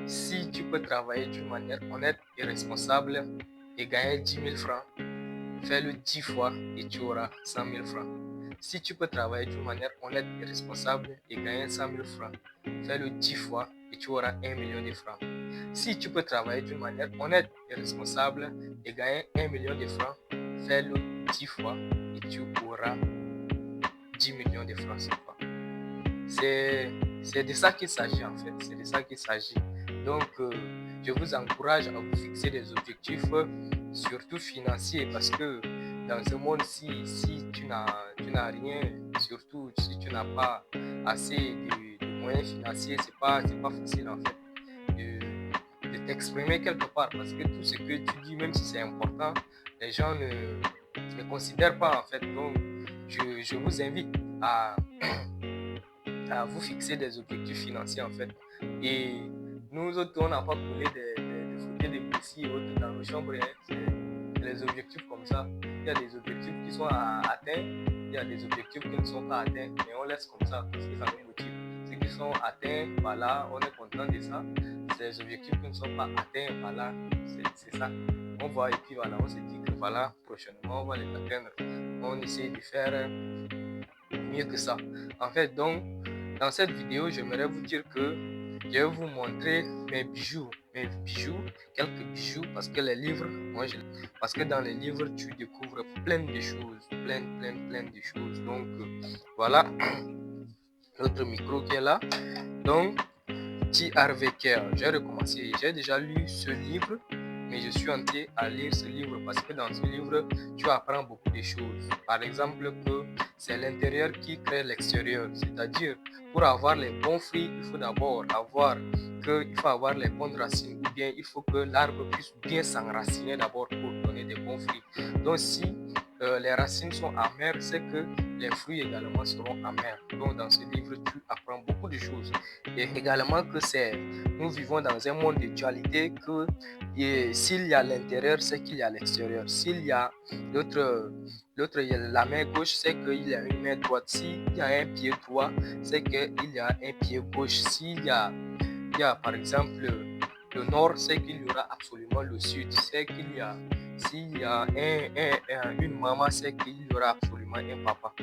Si tu peux travailler d'une manière honnête et responsable et gagner 10 000 francs, fais-le 10 fois et tu auras 100 000 francs. Si tu peux travailler d'une manière honnête et responsable et gagner 100 000 francs, fais-le 10 fois et tu auras 1 million de francs. Si tu peux travailler d'une manière honnête et responsable et gagner 1 million de francs, fais-le 10 fois et tu auras 10 millions de francs cette fois. C'est de ça qu'il s'agit en fait, c'est de ça qu'il s'agit. Donc, je vous encourage à vous fixer des objectifs, surtout financiers, parce que dans ce monde, si tu n'as rien, surtout si tu n'as pas assez de moyens financiers, c'est pas facile en fait de t'exprimer quelque part, parce que tout ce que tu dis, même si c'est important, les gens ne considèrent pas en fait. Donc, je vous invite à vous fixer des objectifs financiers en fait. Et nous autres, on n'a pas collé des fauteuils de précis et autres dans nos chambres. Hein. C'est les objectifs comme ça. Il y a des objectifs qui sont atteints, il y a des objectifs qui ne sont pas atteints, mais on laisse comme ça parce que ça nous motive. Ceux qui sont atteints, voilà, on est content de ça. Ces objectifs qui ne sont pas atteints, voilà, c'est ça. On voit et puis voilà, on se dit que voilà, prochainement, on va les atteindre. On essaie de faire mieux que ça. En fait, donc, dans cette vidéo, j'aimerais vous dire que je vais vous montrer mes bijoux, quelques bijoux, parce que les livres, parce que dans les livres, tu découvres plein de choses, plein de choses. Donc, voilà, notre micro qui est là. Donc, T. Harv Eker, j'ai recommencé, j'ai déjà lu ce livre, mais je suis en train de lire ce livre parce que dans ce livre, tu apprends beaucoup de choses. Par exemple, que c'est l'intérieur qui crée l'extérieur. C'est-à-dire, pour avoir les bons fruits, il faut d'abord avoir les bonnes racines. Ou bien, il faut que l'arbre puisse bien s'enraciner d'abord pour donner des bons fruits. Donc, si les racines sont amères, c'est que les fruits également seront amers. Donc, dans ce livre, tu apprends beaucoup de choses. Et également que nous vivons dans un monde de dualité que s'il y a l'intérieur, c'est qu'il y a l'extérieur. S'il y a la main gauche, c'est qu'il y a une main droite. S'il y a un pied droit, c'est qu'il y a un pied gauche. S'il y a par exemple le nord, c'est qu'il y aura absolument le sud. C'est qu'il y a s'il y a une maman, c'est qu'il y aura absolument un papa.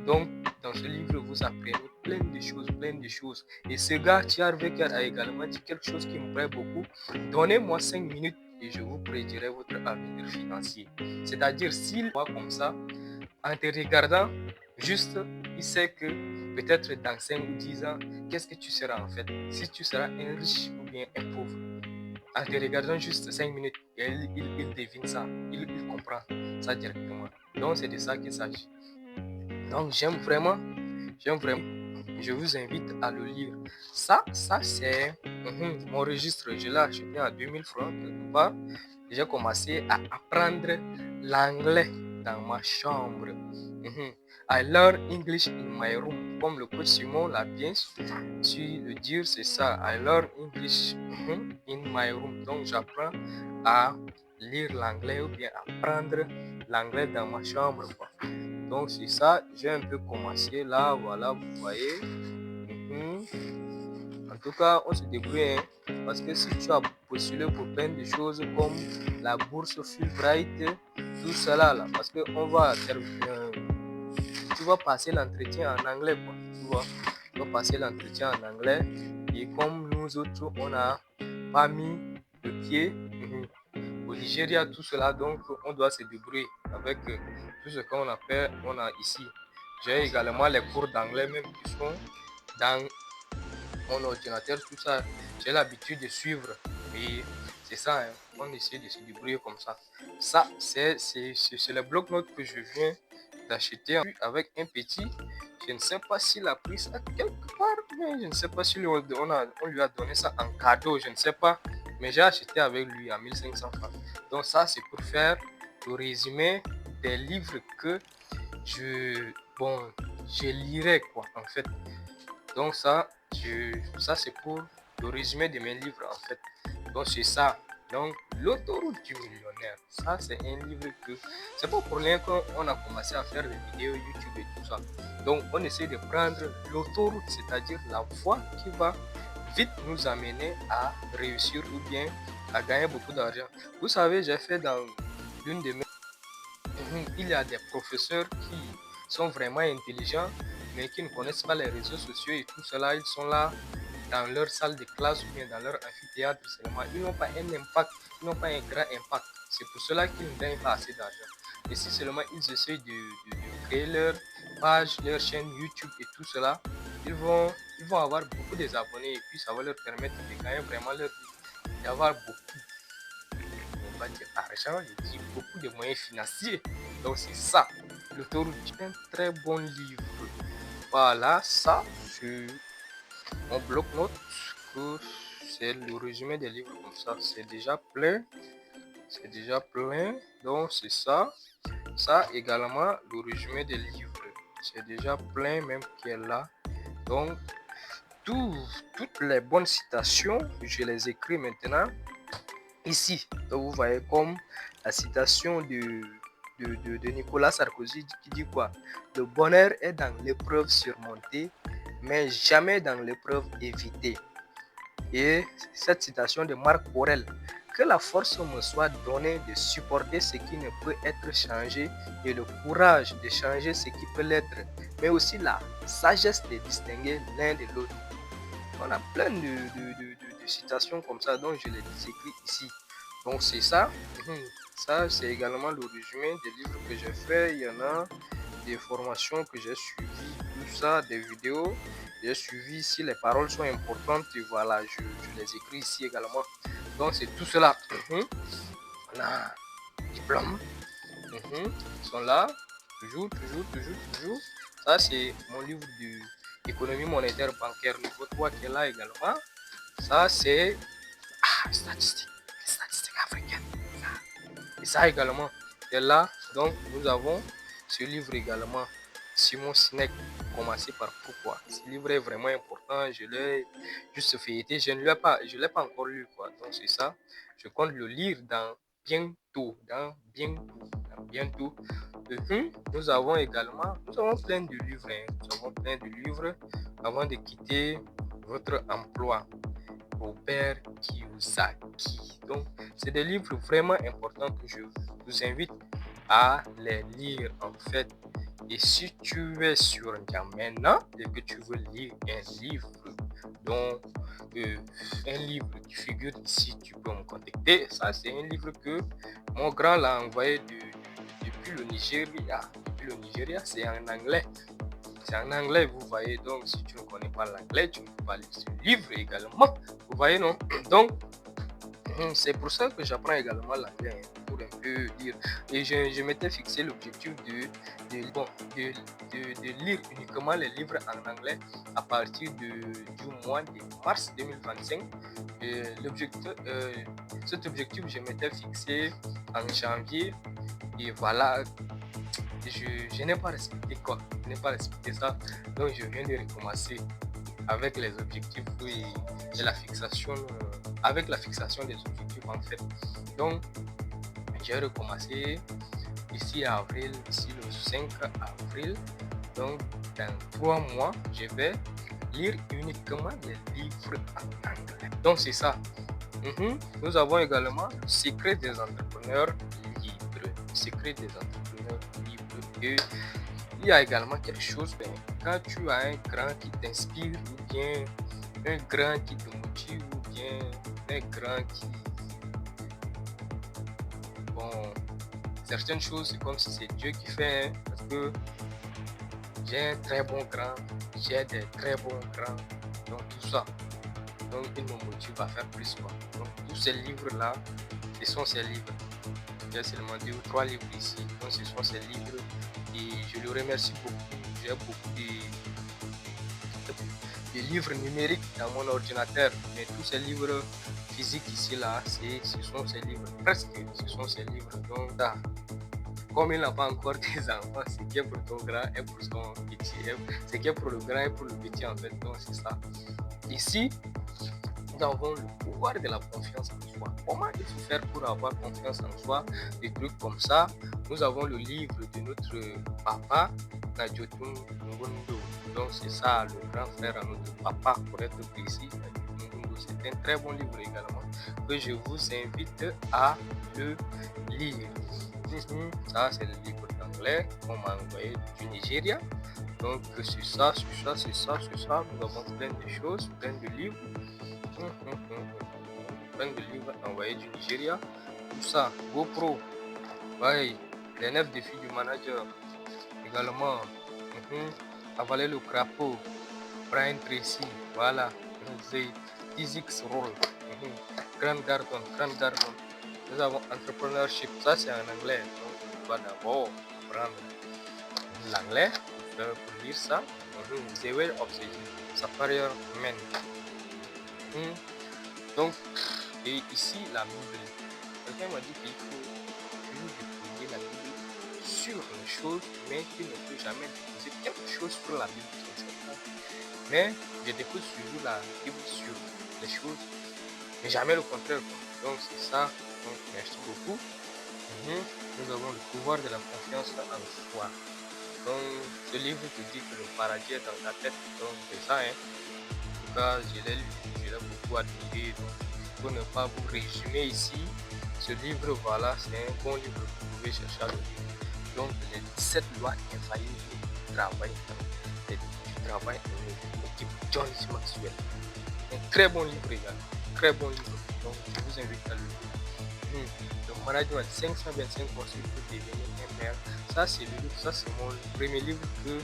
Donc, dans ce livre, vous apprenez plein de choses. Et ce gars, Thierry Becker, a également dit quelque chose qui me plaît beaucoup. Donnez-moi 5 minutes et je vous prédirai votre avenir financier. C'est-à-dire, s'il voit comme ça, en te regardant, juste, il sait que peut-être dans 5 ou 10 ans, qu'est-ce que tu seras en fait? Si tu seras un riche ou bien un pauvre. En te regardant juste 5 minutes, il devine ça, il comprend ça directement. Donc, c'est de ça qu'il s'agit. Donc, j'aime vraiment, je vous invite à le lire. Ça c'est mon registre. Je l'ai acheté à 2000 francs quelque part. J'ai commencé à apprendre l'anglais dans ma chambre. I learn English in my room. Comme le coach Simon l'a bien su le dire, c'est ça. I learn English in my room. Donc, j'apprends à lire l'anglais ou bien apprendre l'anglais dans ma chambre. Donc, c'est ça. J'ai un peu commencé là. Voilà, vous voyez. En tout cas, on se débrouille. Parce que si tu as postulé pour plein de choses comme la bourse Fulbright, tout cela là, parce que tu vas passer l'entretien en anglais, quoi. Tu vas passer l'entretien en anglais. Et comme nous autres, on n'a pas mis le pied au Nigeria, tout cela, donc on doit se débrouiller avec tout ce qu'on a ici. J'ai également les cours d'anglais même qui sont dans mon ordinateur, tout ça. J'ai l'habitude de suivre. Et c'est ça, hein. On essaie de se débrouiller comme ça. Ça, c'est le bloc-notes que je viens d'acheter avec un petit. Je ne sais pas s'il a pris ça quelque part, mais je ne sais pas si on lui a donné ça en cadeau, je ne sais pas. Mais j'ai acheté avec lui à 1500 francs. Donc ça, c'est pour faire le résumé des livres que je lirai, quoi, en fait. Donc ça c'est pour le résumé de mes livres, en fait. Donc c'est ça. Donc l'autoroute du millionnaire, ça c'est un livre que c'est pas pour rien qu'on a commencé à faire des vidéos YouTube et tout ça. Donc on essaie de prendre l'autoroute, c'est-à-dire la voie qui va vite nous amener à réussir ou bien à gagner beaucoup d'argent. Vous savez, j'ai fait dans l'une de mes... Il y a des professeurs qui sont vraiment intelligents, mais qui ne connaissent pas les réseaux sociaux et tout cela. Ils sont là dans leur salle de classe ou bien dans leur amphithéâtre seulement. Ils n'ont pas un impact, ils n'ont pas un grand impact. C'est pour cela qu'ils ne gagnent pas assez d'argent. Et si seulement ils essayent de créer leur page, leur chaîne YouTube et tout cela, ils vont avoir beaucoup d'abonnés et puis ça va leur permettre de gagner vraiment leur vie, d'avoir beaucoup, on va dire argent, je dis beaucoup de moyens financiers. Donc c'est ça, l'autoroute, un très bon livre. Voilà, ça, on bloc-notes que c'est le résumé des livres comme ça. C'est déjà plein. C'est déjà plein. Donc c'est ça. Ça également, le résumé des livres. C'est déjà plein même qui est là. Donc toutes les bonnes citations, je les écris maintenant ici. Donc vous voyez comme la citation de Nicolas Sarkozy qui dit quoi? Le bonheur est dans l'épreuve surmontée, mais jamais dans l'épreuve évitée. Et cette citation de Marc Aurèle, que la force me soit donnée de supporter ce qui ne peut être changé et le courage de changer ce qui peut l'être, mais aussi la sagesse de distinguer l'un de l'autre. On a plein de citations comme ça, donc je les écris ici. Donc c'est ça. Ça, c'est également le résumé des livres que j'ai fait. Il y en a des formations que j'ai suivies, tout ça, des vidéos. J'ai suivi ici, les paroles sont importantes et voilà, je les écris ici également. Donc c'est tout cela. On a diplôme. Ils sont là. Toujours. Ça, c'est mon livre d'économie monétaire bancaire niveau 3 qui est là également. Ça, c'est statistiques africaines. Et ça également est là. Donc, nous avons ce livre également. Simon Sinek, commencer par pourquoi. Ce livre est vraiment important. Je l'ai juste feuilleté. Je ne l'ai pas encore lu, quoi. Donc, c'est ça. Je compte le lire dans bientôt. Nous avons plein de livres. Nous avons plein de livres avant de quitter votre emploi. Robert Kiyosaki. Donc, c'est des livres vraiment importants que je vous invite à les lire en fait. Et si tu es sur N'Djamena et que tu veux lire un livre dont un livre qui figure ici, tu peux me contacter. Ça, c'est un livre que mon grand l'a envoyé depuis le Nigeria. C'est en anglais. C'est en anglais, vous voyez. Donc, si tu ne connais pas l'anglais, tu ne peux pas lire ce livre également. Vous voyez, non? Donc, c'est pour ça que j'apprends également l'anglais, pour un peu lire. Et je m'étais fixé l'objectif de lire uniquement les livres en anglais à partir du mois de mars 2025. Cet objectif, je m'étais fixé en janvier. Et voilà, je n'ai pas respecté quoi. Je n'ai pas respecté ça. Donc, je viens de recommencer avec les objectifs et la fixation, avec la fixation des objectifs en fait. Donc, j'ai recommencé ici à avril, ici le 5 avril. Donc, dans 3 mois, je vais lire uniquement les livres en anglais. Donc, c'est ça. Nous avons également le secret des entrepreneurs libres. Secret des entrepreneurs libres. Et il y a également quelque chose, quand tu as un grand qui t'inspire, ou bien un grand qui te motive, ou bien un grand qui... Bon, certaines choses, c'est comme si c'est Dieu qui fait, parce que j'ai un très bon grand, j'ai des très bons grands, donc tout ça. Donc, il me motive à faire plus, quoi. Donc, tous ces livres-là, ce sont ces livres. J'ai seulement 2 ou 3 livres ici, donc ce sont ces livres. Et je le remercie beaucoup. J'ai beaucoup de livres numériques dans mon ordinateur, mais tous ces livres physiques ici là, ce sont ces livres, presque ce sont ces livres. Donc là, comme il n'a pas encore des enfants, c'est qui est pour ton grand et pour son petit, c'est qui est pour le grand et pour le petit en fait. Donc c'est ça. Ici, nous avons le pouvoir de la confiance en soi. Comment il faut faire pour avoir confiance en soi? Des trucs comme ça. Nous avons le livre de notre papa, Najotun Ngondo. Donc c'est ça, le grand frère à notre papa, pour être précis, C'est un très bon livre également que je vous invite à le lire. Ça, c'est le livre d'anglais qu'on m'a envoyé du Nigeria. Donc, c'est ça, nous avons plein de choses, plein de livres. Plein de livres envoyés du Nigeria. Tout ça, GoPro, ouais, les 9 défis du manager. Également, avaler le crapaud, Brian Tracy, voilà, Physics Roll, Grand Garden. Nous avons Entrepreneurship, ça c'est en anglais. Donc, on va d'abord prendre l'anglais pour lire ça. The Way of the Superior Man. Donc, et ici, la Bible. Quelqu'un m'a dit qu'il faut toujours déposer la Bible sur les choses, mais qu'il ne faut jamais déposer quelque chose sur la Bible. Mais je dépose toujours la Bible sur les choses, mais jamais le contraire. Donc, c'est ça. Donc, merci beaucoup. Nous avons le pouvoir de la confiance en soi. Donc, ce livre te dit que le paradis est dans ta tête. Donc, c'est ça. En tout cas, je l'ai lu, je l'ai beaucoup admiré. Donc, pour ne pas vous résumer ici, ce livre, voilà, c'est un bon livre que vous pouvez chercher à le lire. Donc, les 17 lois infaillibles du travail en équipe John C. Maxwell. Un très bon livre également. Très bon livre. Donc, je vous invite à le lire. Le management 525 conseils pour devenir un maire. Ça, c'est le livre. Ça, c'est mon premier livre que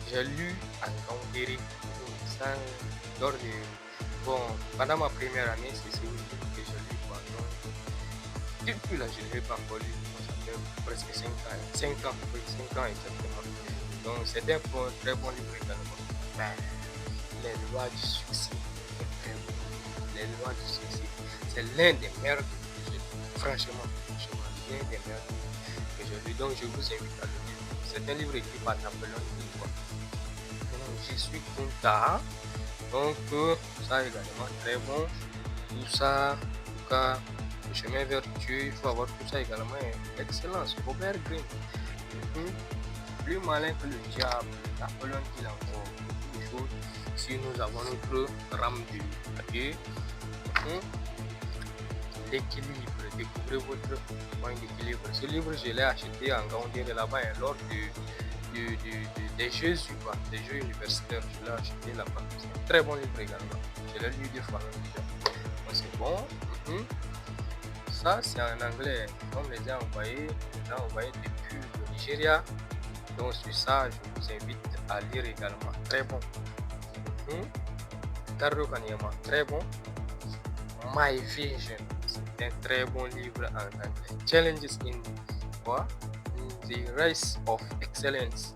j'ai lu à Gandéré. Ça, lors de. Bon, pendant ma première année, c'est ce livre que j'ai lu. Depuis là, je ne l'ai pas encore lu. Ça fait presque 5 ans. 5 ans, oui, 5 ans exactement. Donc, c'est un très bon livre également. Mais, les lois du succès. Les lois du succès. C'est l'un des meilleurs que j'ai lu. Franchement, l'un des meilleurs que j'ai lu. Donc, je vous invite à le lire. C'est un livre écrit par Napoléon Hill. Je suis content. Donc, ça également très bon. Tout ça, en tout cas, le chemin vertueux, il faut avoir tout ça également. Excellence, Robert Greene. Plus malin que le diable, Napoléon Hill encore. Beaucoup de choses. Si nous avons notre rame du papier, l'équilibre, découvrez votre point d'équilibre. Ce livre, je l'ai acheté en Gandéré là-bas lors des Jeux, des Jeux universitaires. Je l'ai acheté là-bas. C'est un très bon livre également. Je l'ai lu 2 fois. Donc c'est bon. Ça, c'est en anglais. On me les a envoyés depuis le Nigeria. Donc sur ça, je vous invite à lire également. Très bon. Carlo Kanyama, très bon. My Vision, c'est un très bon livre en anglais. Challenges in the Race of Excellence.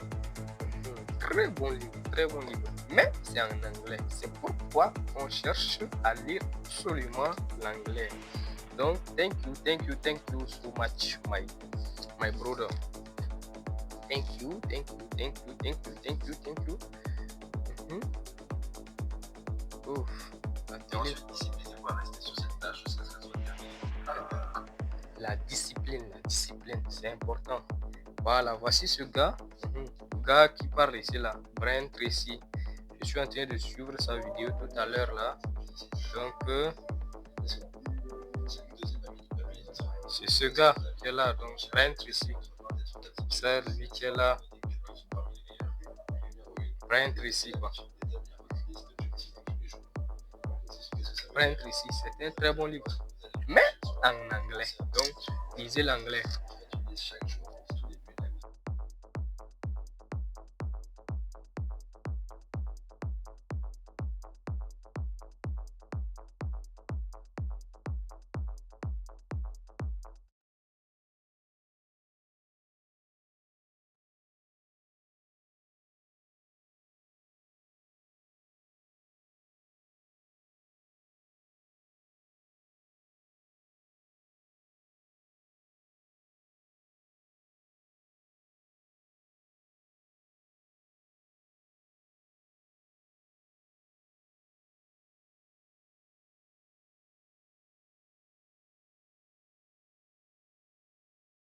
Très bon livre. Mais c'est en anglais. C'est pourquoi on cherche à lire absolument l'anglais. Donc, thank you so much, my brother. Thank you. La discipline, c'est important. Voilà, voici ce gars qui parle ici là, Brian Tracy. Je suis en train de suivre sa vidéo tout à l'heure là. Donc, c'est ce gars qui est là, donc Brian Tracy. C'est lui qui est là. Brian Tracy, quoi. Brian Tracy, c'est un très bon livre, mais en anglais. Donc, lisez l'anglais.